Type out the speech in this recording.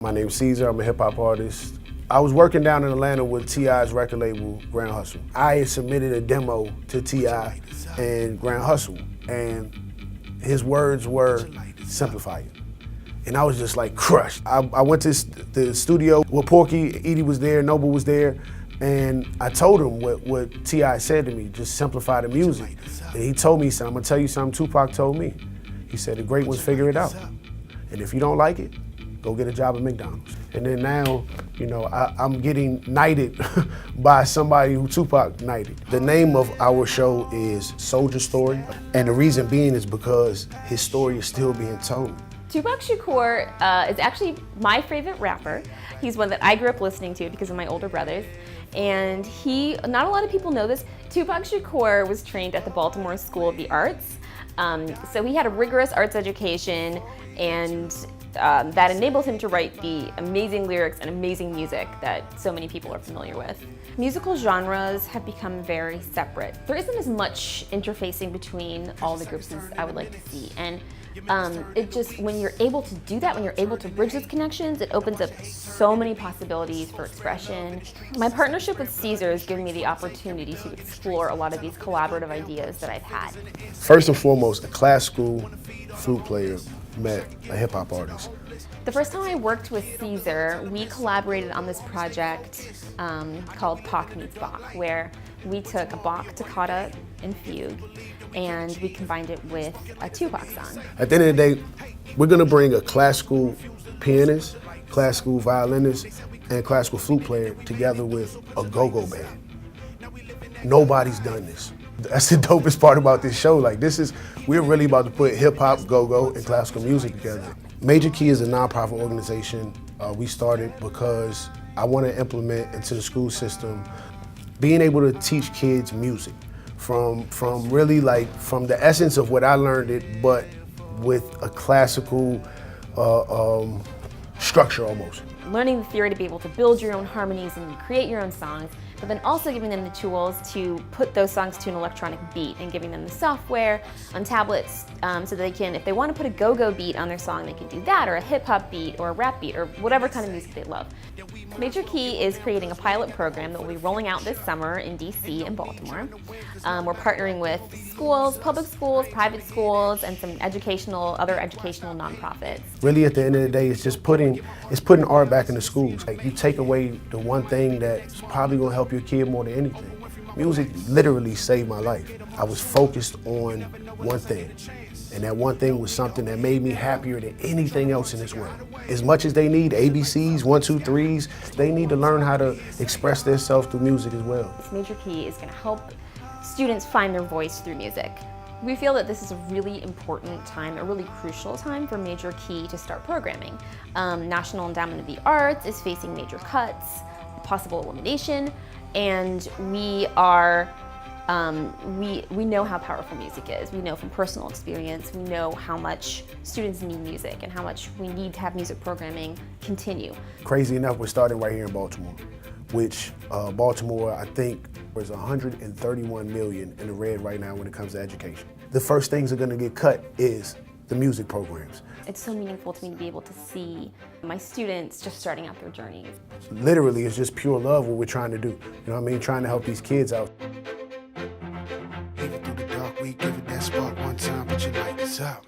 My name's Caesar, I'm a hip hop artist. I was working down in Atlanta with T.I.'s record label, Grand Hustle. I had submitted a demo to T.I. and Grand Hustle, and his words were, simplify it. And I was just like crushed. I went to the studio where Porky, Edie was there, Noble was there, and I told him what T.I. said to me, just simplify the music. And he told me, he said, I'm gonna tell you something Tupac told me. He said, the great ones figure it out. And if you don't like it, go get a job at McDonald's. And then now, you know, I'm getting knighted by somebody who Tupac knighted. The name of our show is Soldier Story. And the reason being is because his story is still being told. Tupac Shakur is actually my favorite rapper. He's one that I grew up listening to because of my older brothers. And not a lot of people know this, Tupac Shakur was trained at the Baltimore School of the Arts. So he had a rigorous arts education, and that enabled him to write the amazing lyrics and amazing music that so many people are familiar with. Musical genres have become very separate. There isn't as much interfacing between all the groups as I would like to see. And when you're able to do that, when you're able to bridge those connections, it opens up so many possibilities for expression. My partnership with Caesar has given me the opportunity to explore a lot of these collaborative ideas that I've had. First and foremost, a classical flute player met a hip hop artist. The first time I worked with Caesar, we collaborated on this project called Pac Meets Bach, where we took a Bach toccata and fugue and we combined it with a Tupac song. At the end of the day, we're gonna bring a classical pianist, classical violinist, and classical flute player together with a go-go band. Nobody's done this. That's the dopest part about this show. Like we're really about to put hip hop, go-go, and classical music together. Major Key is a nonprofit organization. We started because I want to implement into the school system being able to teach kids music from the essence of what I learned it, but with a classical structure almost. Learning the theory to be able to build your own harmonies and create your own songs, but then also giving them the tools to put those songs to an electronic beat and giving them the software on tablets so they can, if they want to put a go-go beat on their song, they can do that, or a hip-hop beat, or a rap beat, or whatever kind of music they love. Major Key is creating a pilot program that will be rolling out this summer in DC and Baltimore. We're partnering with schools, public schools, private schools, and some other educational nonprofits. Really, at the end of the day, it's putting art back in the schools. Like, you take away the one thing that's probably gonna help your kid more than anything. Music literally saved my life. I was focused on one thing, and that one thing was something that made me happier than anything else in this world. As much as they need ABCs, 1, 2, 3s, they need to learn how to express themselves through music as well. Major Key is gonna help students find their voice through music. We feel that this is a really important time, a really crucial time for Major Key to start programming. National Endowment of the Arts is facing major cuts, possible elimination, and we know how powerful music is. We know from personal experience, we know how much students need music and how much we need to have music programming continue. Crazy enough, we're starting right here in Baltimore, which Baltimore, I think, is 131 million in the red right now when it comes to education. The first things that are gonna get cut is the music programs. It's so meaningful to me to be able to see my students just starting out their journeys. Literally, it's just pure love what we're trying to do. You know what I mean? Trying to help these kids out. Even through the dark, we give it that spark one time, but you light this up.